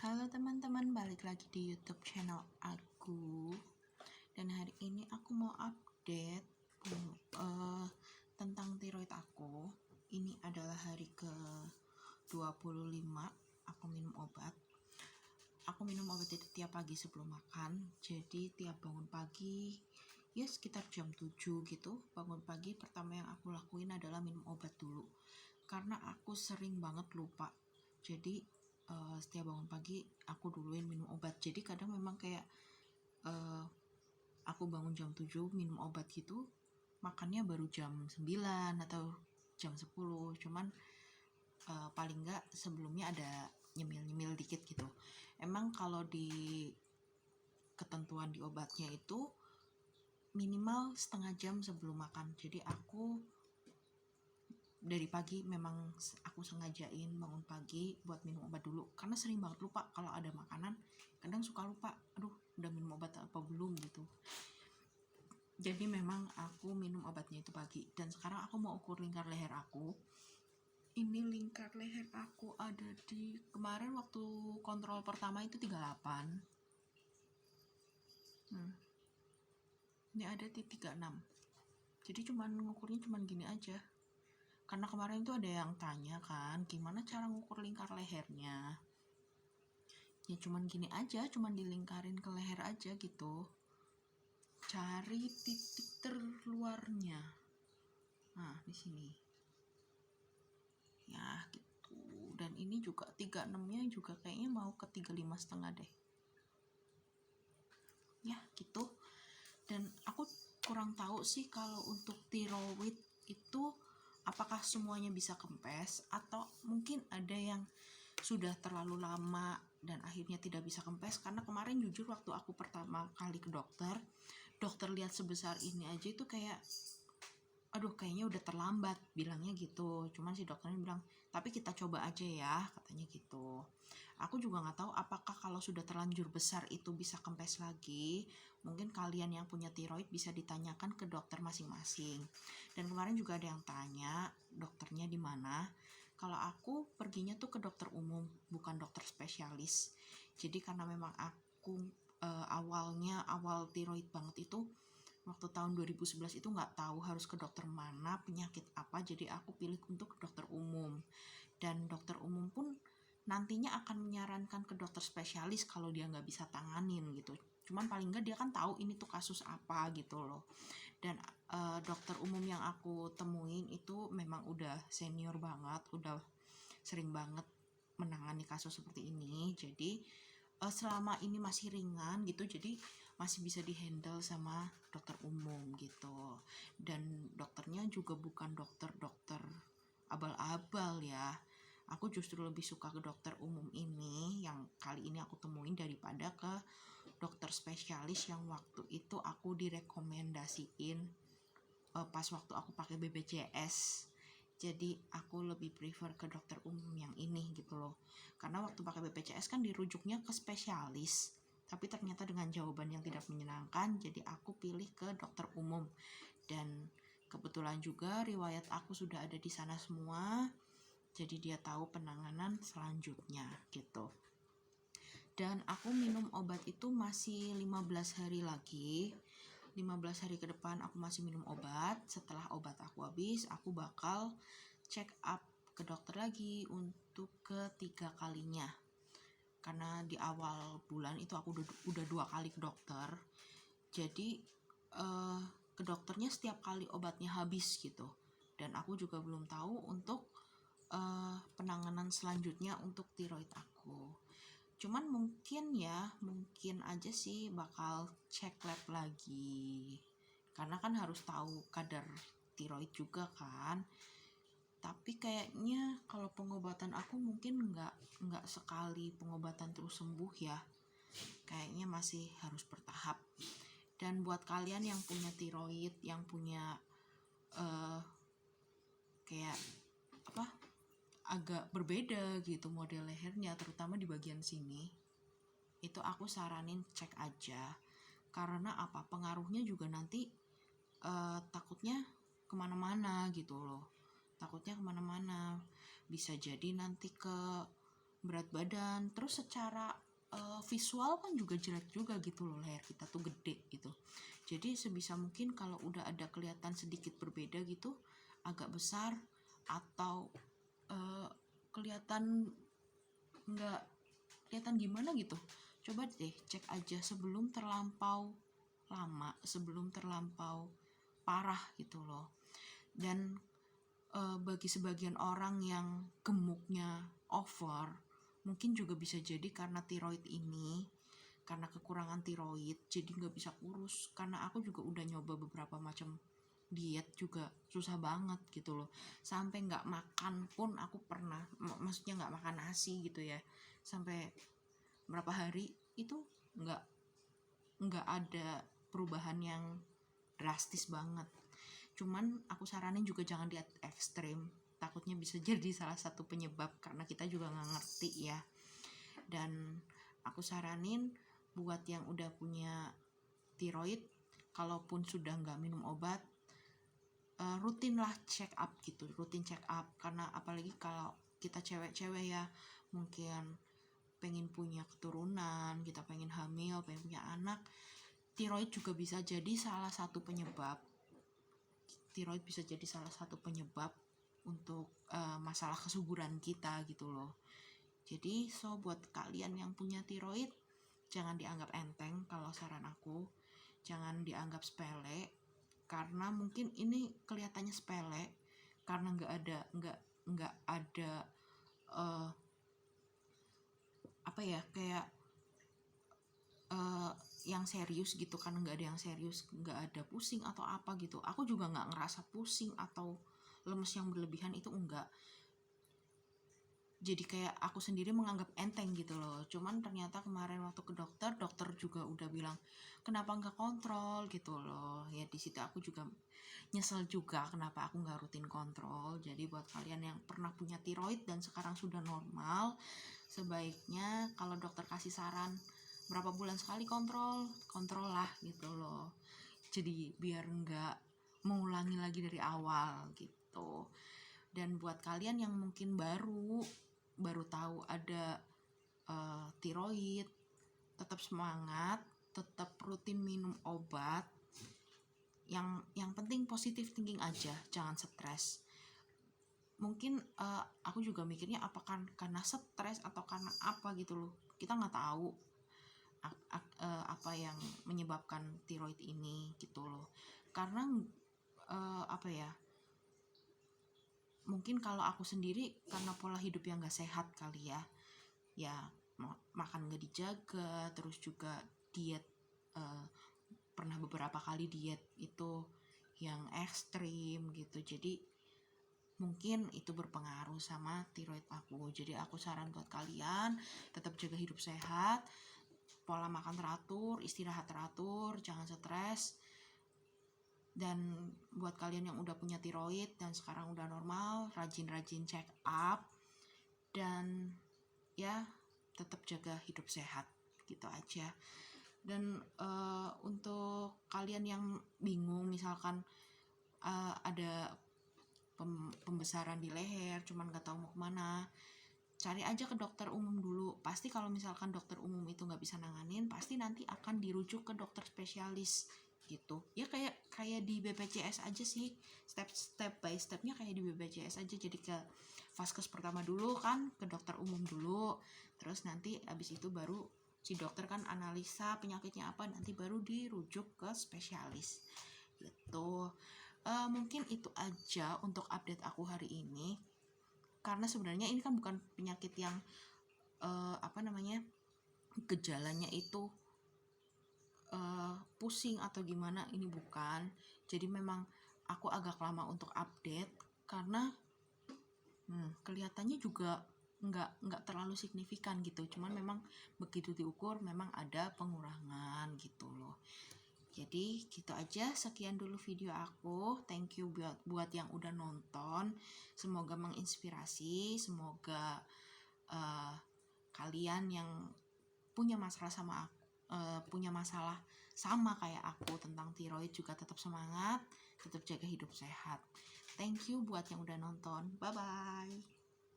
Halo teman-teman, balik lagi di YouTube channel aku. Dan hari ini aku mau update tentang tiroid aku. Ini adalah hari ke 25 aku minum obat. Aku minum obat itu tiap pagi sebelum makan. Jadi tiap bangun pagi, ya sekitar jam 7 gitu, bangun pagi pertama yang aku lakuin adalah minum obat dulu. Karena aku sering banget lupa. Jadi setiap bangun pagi aku duluin minum obat. Jadi kadang memang kayak aku bangun jam 7 minum obat gitu, makannya baru jam 9 atau jam 10. Cuman paling enggak sebelumnya ada nyemil-nyemil dikit gitu. Emang kalau di ketentuan di obatnya itu minimal setengah jam sebelum makan. Jadi aku dari pagi memang aku sengajain bangun pagi buat minum obat dulu, karena sering banget lupa kalau ada makanan. Kadang suka lupa, aduh udah minum obat apa belum gitu. Jadi memang aku minum obatnya itu pagi. Dan sekarang aku mau ukur lingkar leher aku. Ini lingkar leher aku ada di kemarin waktu kontrol pertama itu 38. Ini ada di 36. Jadi cuman ngukurnya cuman gini aja. Karena kemarin tuh ada yang tanya kan, gimana cara ngukur lingkar lehernya. Ya cuman gini aja, cuman dilingkarin ke leher aja gitu. Cari titik terluarnya. Nah, di sini. Ya, gitu. Dan ini juga 36-nya juga kayaknya mau ke 35,5 deh. Ya, gitu. Dan aku kurang tahu sih kalau untuk tiroid itu apakah semuanya bisa kempes atau mungkin ada yang sudah terlalu lama dan akhirnya tidak bisa kempes. Karena kemarin jujur waktu aku pertama kali ke dokter lihat sebesar ini aja itu kayak aduh kayaknya udah terlambat bilangnya gitu. Cuman si dokternya bilang tapi kita coba aja ya, katanya gitu. Aku juga nggak tahu apakah kalau sudah terlanjur besar itu bisa kempes lagi. Mungkin kalian yang punya tiroid bisa ditanyakan ke dokter masing-masing. Dan kemarin juga ada yang tanya dokternya di mana. Kalau aku perginya tuh ke dokter umum, bukan dokter spesialis. Jadi karena memang aku awal tiroid banget itu waktu tahun 2011 itu nggak tahu harus ke dokter mana, penyakit apa, jadi aku pilih untuk ke dokter umum. Dan dokter umum pun nantinya akan menyarankan ke dokter spesialis kalau dia nggak bisa tanganin gitu. Cuman paling nggak dia kan tahu ini tuh kasus apa gitu loh. Dan dokter umum yang aku temuin itu memang udah senior banget, udah sering banget menangani kasus seperti ini. Jadi selama ini masih ringan gitu, jadi masih bisa dihandle sama dokter umum gitu. Dan dokternya juga bukan dokter abal-abal ya. Aku justru lebih suka ke dokter umum ini yang kali ini aku temuin daripada ke dokter spesialis yang waktu itu aku direkomendasiin pas waktu aku pakai BPJS. Jadi aku lebih prefer ke dokter umum yang ini gitu loh. Karena waktu pakai BPJS kan dirujuknya ke spesialis, tapi ternyata dengan jawaban yang tidak menyenangkan, jadi aku pilih ke dokter umum. Dan kebetulan juga riwayat aku sudah ada di sana semua, jadi dia tahu penanganan selanjutnya gitu. Dan aku minum obat itu masih 15 hari lagi. 15 hari ke depan aku masih minum obat. Setelah obat aku habis, aku bakal check up ke dokter lagi untuk ketiga kalinya. Karena di awal bulan itu aku udah 2 kali ke dokter. Jadi ke dokternya setiap kali obatnya habis gitu. Dan aku juga belum tahu untuk penanganan selanjutnya untuk tiroid aku. Cuman mungkin aja sih bakal cek lab lagi. Karena kan harus tahu kadar tiroid juga kan. Tapi kayaknya kalau pengobatan aku mungkin nggak sekali pengobatan terus sembuh ya. Kayaknya masih harus bertahap. Dan buat kalian yang punya tiroid, yang punya kayak apa agak berbeda gitu model lehernya, terutama di bagian sini, itu aku saranin cek aja. Karena apa, pengaruhnya juga nanti takutnya kemana-mana gitu loh. Takutnya kemana-mana, bisa jadi nanti ke berat badan. Terus secara visual kan juga jelek juga gitu loh, leher kita tuh gede gitu. Jadi sebisa mungkin kalau udah ada kelihatan sedikit berbeda gitu, agak besar atau kelihatan nggak kelihatan gimana gitu, coba deh cek aja sebelum terlampau lama, sebelum terlampau parah gitu loh. Dan bagi sebagian orang yang gemuknya over, mungkin juga bisa jadi karena tiroid ini, karena kekurangan tiroid jadi nggak bisa kurus. Karena aku juga udah nyoba beberapa macam diet juga susah banget gitu loh, sampai nggak makan pun aku pernah, maksudnya nggak makan nasi gitu ya, sampai berapa hari itu nggak nggak ada perubahan yang drastis banget. Cuman aku saranin juga jangan diet ekstrim, takutnya bisa jadi salah satu penyebab karena kita juga nggak ngerti ya. Dan aku saranin buat yang udah punya tiroid, kalaupun sudah nggak minum obat, rutin lah check up gitu, rutin check up. Karena apalagi kalau kita cewek-cewek ya, mungkin pengen punya keturunan, kita pengen hamil, pengen punya anak, tiroid juga bisa jadi salah satu penyebab. Tiroid bisa jadi salah satu penyebab untuk masalah kesuburan kita gitu loh. Jadi buat kalian yang punya tiroid, jangan dianggap enteng. Kalau saran aku, jangan dianggap sepele, karena mungkin ini kelihatannya sepele karena nggak ada apa ya, kayak yang serius gitu, kan nggak ada yang serius, nggak ada pusing atau apa gitu. Aku juga nggak ngerasa pusing atau lemes yang berlebihan, itu enggak. Jadi kayak aku sendiri menganggap enteng gitu loh. Cuman ternyata kemarin waktu ke dokter, dokter juga udah bilang kenapa nggak kontrol gitu loh. Ya di situ aku juga nyesel juga kenapa aku nggak rutin kontrol. Jadi buat kalian yang pernah punya tiroid dan sekarang sudah normal, sebaiknya kalau dokter kasih saran berapa bulan sekali kontrol, kontrol lah gitu loh. Jadi biar nggak mengulangi lagi dari awal gitu. Dan buat kalian yang mungkin baru tahu ada tiroid, tetap semangat, tetap rutin minum obat. Yang penting positif thinking aja, jangan stres. Mungkin aku juga mikirnya apakah karena stres atau karena apa gitu loh, kita nggak tahu apa yang menyebabkan tiroid ini gitu loh. Karena apa ya, mungkin kalau aku sendiri karena pola hidup yang gak sehat kali ya makan gak dijaga, terus juga diet, pernah beberapa kali diet itu yang ekstrim gitu, jadi mungkin itu berpengaruh sama tiroid aku. Jadi aku saran buat kalian tetap jaga hidup sehat, pola makan teratur, istirahat teratur, jangan stres. Dan buat kalian yang udah punya tiroid dan sekarang udah normal, rajin-rajin check up, dan ya tetap jaga hidup sehat gitu aja. Dan untuk kalian yang bingung, misalkan ada pembesaran di leher cuman gak tahu mau kemana, cari aja ke dokter umum dulu. Pasti kalau misalkan dokter umum itu nggak bisa nanganin, pasti nanti akan dirujuk ke dokter spesialis gitu ya, kayak di BPJS aja sih, step by stepnya kayak di BPJS aja. Jadi ke vaskes pertama dulu kan, ke dokter umum dulu, terus nanti abis itu baru si dokter kan analisa penyakitnya apa, nanti baru dirujuk ke spesialis gitu. Mungkin itu aja untuk update aku hari ini, karena sebenarnya ini kan bukan penyakit yang gejalanya itu pusing atau gimana, ini bukan. Jadi memang aku agak lama untuk update karena kelihatannya juga nggak terlalu signifikan gitu, cuman memang begitu diukur memang ada pengurangan gitu loh. Jadi gitu aja, sekian dulu video aku. Thank you buat yang udah nonton, semoga menginspirasi, semoga kalian yang punya masalah sama kayak aku tentang tiroid juga tetap semangat, tetap jaga hidup sehat. Thank you buat yang udah nonton, bye bye.